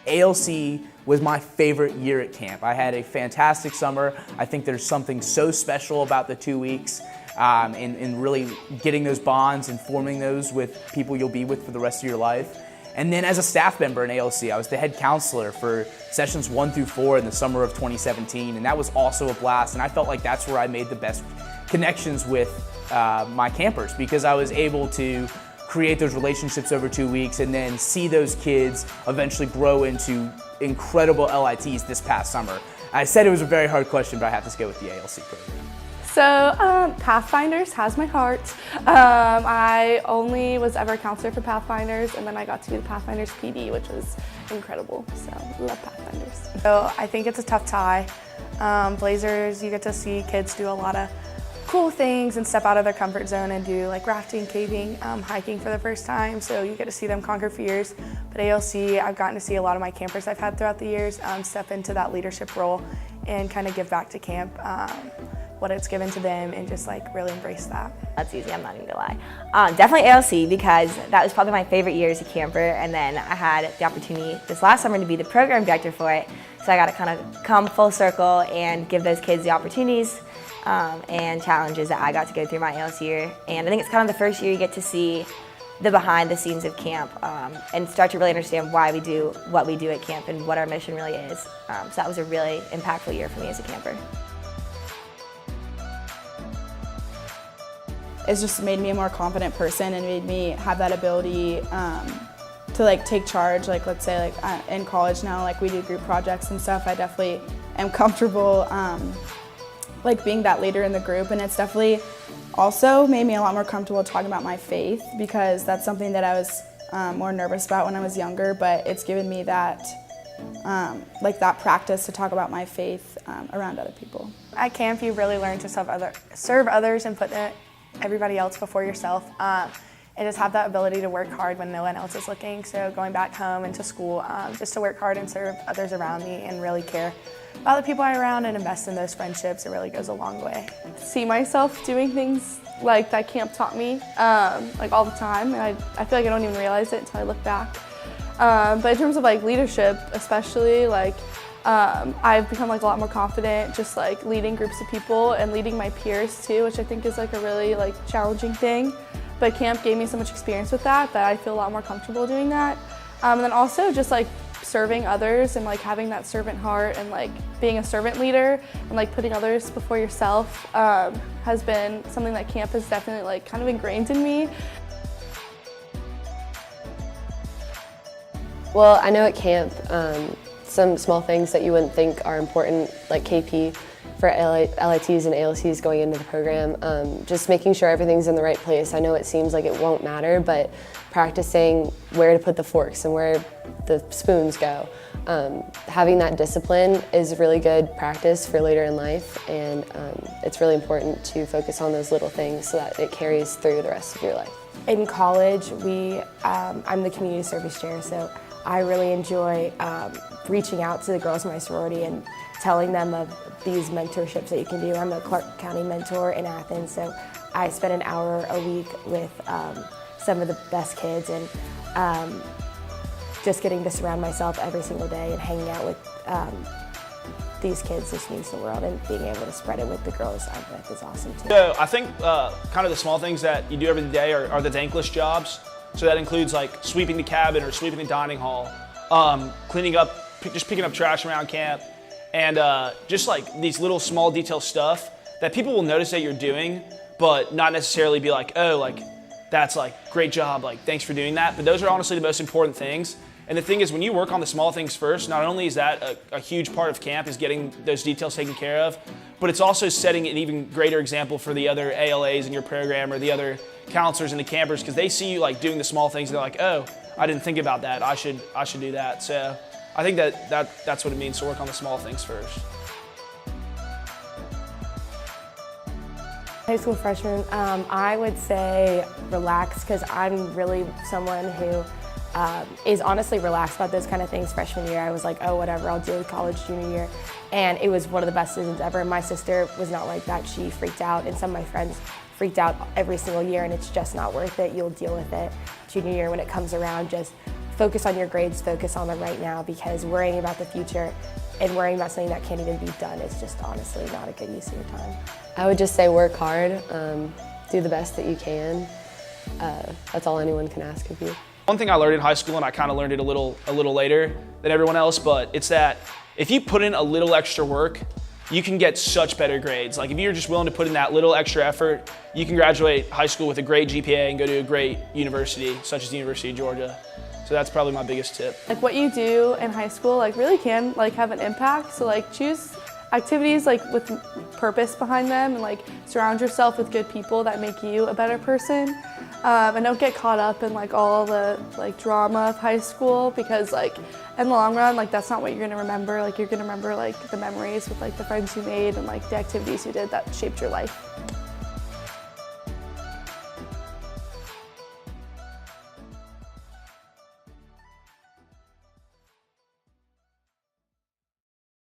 ALC was my favorite year at camp. I had a fantastic summer. I think there's something so special about the 2 weeks and really getting those bonds and forming those with people you'll be with for the rest of your life. And then as a staff member in ALC, I was the head counselor for sessions 1 through 4 in the summer of 2017, and that was also a blast. And I felt like that's where I made the best connections with my campers, because I was able to create those relationships over 2 weeks and then see those kids eventually grow into incredible LITs this past summer. I said it was a very hard question, but I have to go with the ALC program. So Pathfinders has my heart. I only was ever a counselor for Pathfinders, and then I got to be the Pathfinders PD, which was incredible. So love Pathfinders. So I think it's a tough tie. Blazers, you get to see kids do a lot of cool things and step out of their comfort zone and do like rafting, caving, hiking for the first time. So you get to see them conquer fears. But ALC, I've gotten to see a lot of my campers I've had throughout the years step into that leadership role and kind of give back to camp what it's given to them and just like really embrace that. That's easy, I'm not even gonna lie. Definitely ALC, because that was probably my favorite year as a camper, and then I had the opportunity this last summer to be the program director for it, so I got to kind of come full circle and give those kids the opportunities and challenges that I got to go through my ALC year. And I think it's kind of the first year you get to see the behind the scenes of camp and start to really understand why we do what we do at camp and what our mission really is. So that was a really impactful year for me as a camper. It's just made me a more confident person and made me have that ability to like take charge. Like let's say like in college now, like we do group projects and stuff. I definitely am comfortable like being that leader in the group, and it's definitely also made me a lot more comfortable talking about my faith, because that's something that I was more nervous about when I was younger, but it's given me that like that practice to talk about my faith around other people. At camp, you really learn to serve others and put everybody else before yourself, and just have that ability to work hard when no one else is looking. So going back home and to school, just to work hard and serve others around me and really care about the people I'm around and invest in those friendships, it really goes a long way. See myself doing things like that camp taught me, like all the time, and I feel like I don't even realize it until I look back. But in terms of like leadership, especially, like I've become like a lot more confident just like leading groups of people and leading my peers too, which I think is like a really like challenging thing. But camp gave me so much experience with that I feel a lot more comfortable doing that. And then also just like serving others and like having that servant heart and like being a servant leader and like putting others before yourself has been something that camp has definitely like kind of ingrained in me. Well, I know at camp, some small things that you wouldn't think are important, like KP for LITs and ALCs going into the program, just making sure everything's in the right place. I know it seems like it won't matter, but practicing where to put the forks and where the spoons go. Having that discipline is really good practice for later in life, and it's really important to focus on those little things so that it carries through the rest of your life. In college, I'm the community service chair, so I really enjoy reaching out to the girls in my sorority and telling them of these mentorships that you can do. I'm a Clark County mentor in Athens, so I spend an hour a week with some of the best kids, and just getting to surround myself every single day and hanging out with these kids just means the world, and being able to spread it with the girls I'm with is awesome too. So I think kind of the small things that you do every day are the thankless jobs. So that includes like sweeping the cabin or sweeping the dining hall, cleaning up, just picking up trash around camp, and just like these little small detail stuff that people will notice that you're doing, but not necessarily be like, oh, like that's like great job, like thanks for doing that. But those are honestly the most important things. And the thing is, when you work on the small things first, not only is that a huge part of camp is getting those details taken care of, but it's also setting an even greater example for the other ALAs in your program or the other counselors and the campers, because they see you like doing the small things and they're like, oh, I didn't think about that. I should do that. So I think that's what it means to work on the small things first. High school freshman, I would say relax, because I'm really someone who is honestly relaxed about those kind of things. Freshman year, I was like, oh, whatever, I'll deal with college junior year. And it was one of the best decisions ever. My sister was not like that. She freaked out, and some of my friends freaked out every single year, and it's just not worth it. You'll deal with it junior year when it comes around. Just focus on your grades, focus on the right now, because worrying about the future and worrying about something that can't even be done is just honestly not a good use of your time. I would just say work hard, do the best that you can. That's all anyone can ask of you. One thing I learned in high school, and I kind of learned it a little later than everyone else, but it's that if you put in a little extra work, you can get such better grades. Like if you're just willing to put in that little extra effort, you can graduate high school with a great GPA and go to a great university, such as the University of Georgia. So that's probably my biggest tip. Like what you do in high school like really can like have an impact. So like choose activities like with purpose behind them, and like surround yourself with good people that make you a better person. And don't get caught up in like all the like drama of high school, because like in the long run, like that's not what you're gonna remember. Like you're gonna remember like the memories with like the friends you made and like the activities you did that shaped your life.